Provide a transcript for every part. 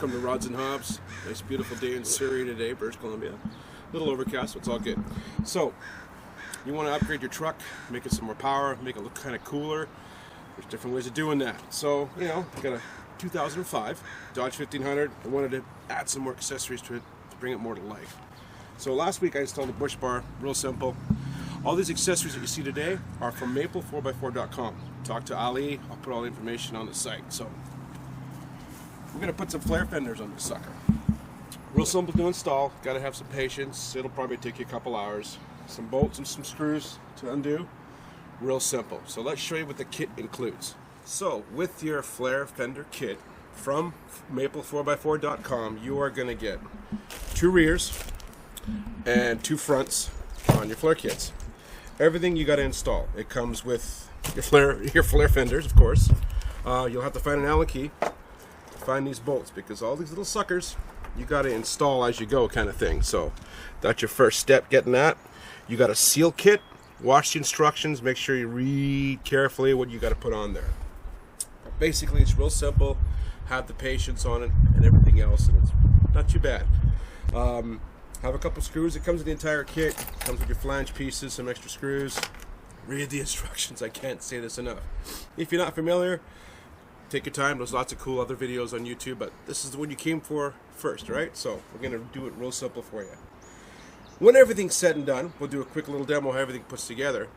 from the Rodz and Hobz. Nice beautiful day in Surrey today, British Columbia. A little overcast, but it's all good. So, you want to upgrade your truck, make it some more power, make it look kind of cooler. There's different ways of doing that. So, you know, I got a 2005 Dodge 1500. I wanted to add some more accessories to it to bring it more to life. So last week I installed a bush bar, real simple. All these accessories that you see today are from maple4x4.com. Talk to Ali, I'll put all the information on the site. So we're going to put some flare fenders on this sucker. Real simple to install, got to have some patience. It'll probably take you a couple hours. Some bolts and some screws to undo. Real simple. So let's show you what the kit includes. So with your flare fender kit from maple4x4.com, you are going to get 2 rears and 2 fronts on your flare kits. Everything you got to install. It comes with your flare fenders, of course. You'll have to find an Allen key to find these bolts, because all these little suckers you got to install as you go, kind of thing. So that's your first step, getting that. You got a seal kit. Watch the instructions. Make sure you read carefully what you got to put on there. Basically, it's real simple. Have the patience on it and everything else, and it's not too bad. Have a couple screws. It comes with the entire kit. It comes with your flange pieces, some extra screws. Read the instructions. I can't say this enough. If you're not familiar, take your time. There's lots of cool other videos on YouTube, but this is the one you came for first, right? So we're going to do it real simple for you. When everything's said and done, we'll do a quick little demo how everything puts together,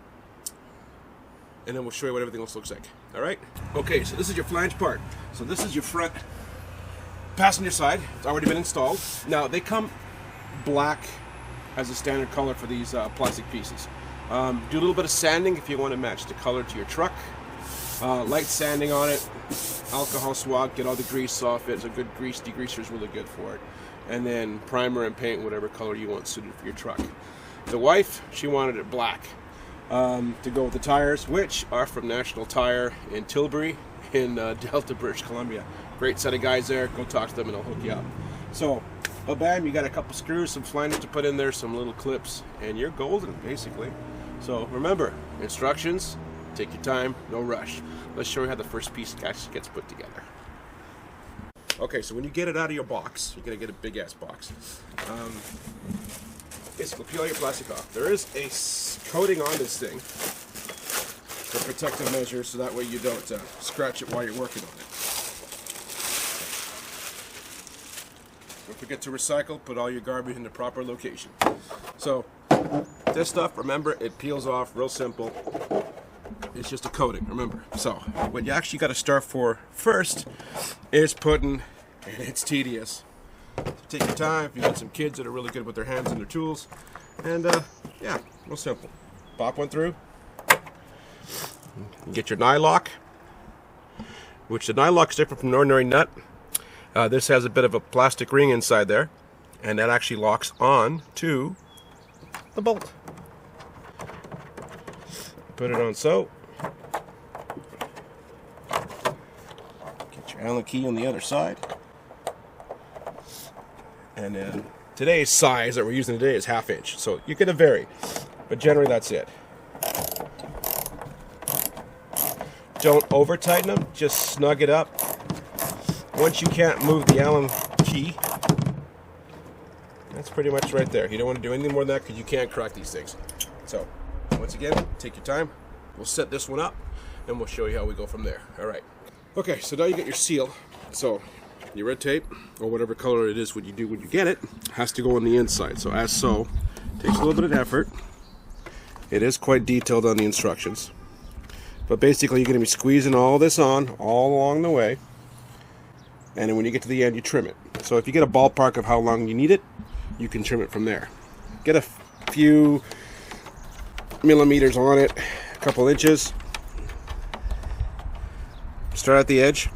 and then we'll show you what everything else looks like. All right? Okay, so this is your flange part. So this is your front passenger side. It's already been installed. Now, they come black as a standard color for these plastic pieces. Do a little bit of sanding if you want to match the color to your truck. Light sanding on it. Alcohol swab, get all the grease off it. It's a good grease degreaser is really good for it. And then primer and paint whatever color you want suited for your truck. The wife, she wanted it black to go with the tires, which are from National Tire in Tilbury in Delta, British Columbia. Great set of guys there. Go talk to them and they'll hook you up. So, bam, you got a couple screws, some flanges to put in there, some little clips, and you're golden, basically. So remember, instructions, take your time, no rush. Let's show you how the first piece actually gets put together. Okay, so when you get it out of your box, you're going to get a big-ass box. Basically, peel your plastic off. There is a coating on this thing for protective measures, so that way you don't scratch it while you're working on it. Don't forget to recycle, put all your garbage in the proper location. So, this stuff, remember, it peels off real simple. It's just a coating, remember. So, what you actually got to start for first is putting, and it's tedious. So take your time if you got some kids that are really good with their hands and their tools. And, yeah, real simple. Pop one through. You get your nylock, which the nylock is different from an ordinary nut. This has a bit of a plastic ring inside there, and that actually locks on to the bolt. Put it on so. Get your Allen key on the other side. And then today's size that we're using today is 1/2 inch, so you're going to vary, but generally that's it. Don't over tighten them, just snug it up. Once you can't move the Allen key, that's pretty much right there. You don't want to do anything more than that because you can't crack these things. So, once again, take your time. We'll set this one up and we'll show you how we go from there. All right. Okay, so now you get your seal. So, your red tape, or whatever color it is what you do when you get it, has to go on the inside. So, as so, takes a little bit of effort. It is quite detailed on the instructions. But basically, you're going to be squeezing all this on all along the way. And then when you get to the end, you trim it. So if you get a ballpark of how long you need it, you can trim it from there. Get a few millimeters on it, a couple inches. Start at the edge,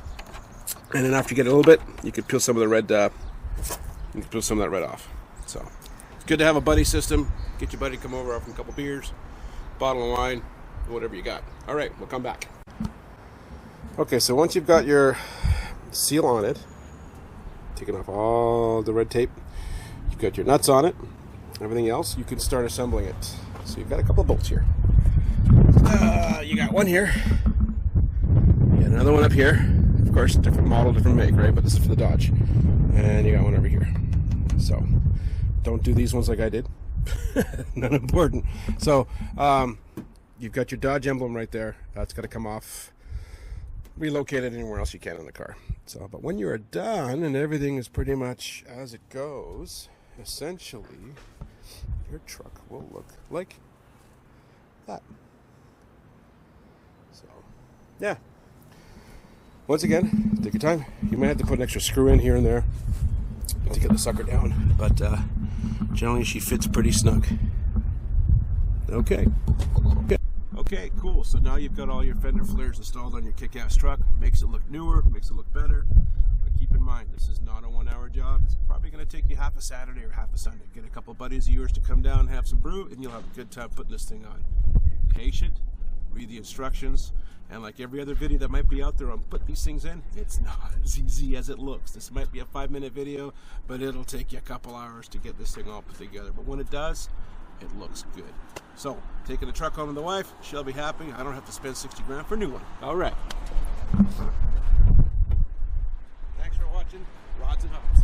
and then after you get a little bit, you can peel some of the red. You can peel some of that red off. So it's good to have a buddy system. Get your buddy to come over, offer him a couple beers, bottle of wine, whatever you got. All right, we'll come back. Okay, so once you've got your seal on it, taking off all the red tape, you've got your nuts on it, everything else, you can start assembling it. So you've got a couple of bolts here. You got one here, you got another one up here, of course different model, different make, right, but this is for the Dodge. and you got one over here. So don't do these ones like I did. Not important. So you've got your Dodge emblem right there. That's got to come off. Relocate it anywhere else you can in the car. So, but when you are done and everything is pretty much as it goes, essentially your truck will look like that. So yeah, once again, take your time. You might have to put an extra screw in here and there to get the sucker down, but generally she fits pretty snug. Okay, cool. So now you've got all your Fender Flares installed on your kick-ass truck. Makes it look newer, makes it look better. But keep in mind, this is not a 1-hour job. It's probably going to take you half a Saturday or half a Sunday. Get a couple buddies of yours to come down, have some brew, and you'll have a good time putting this thing on. Be patient, read the instructions, and like every other video that might be out there on put these things in, it's not as easy as it looks. This might be a 5-minute video, but it'll take you a couple hours to get this thing all put together. But when it does, it looks good. So, taking the truck home to the wife, she'll be happy. I don't have to spend 60 grand for a new one. All right. Thanks for watching Rodz and Hobz.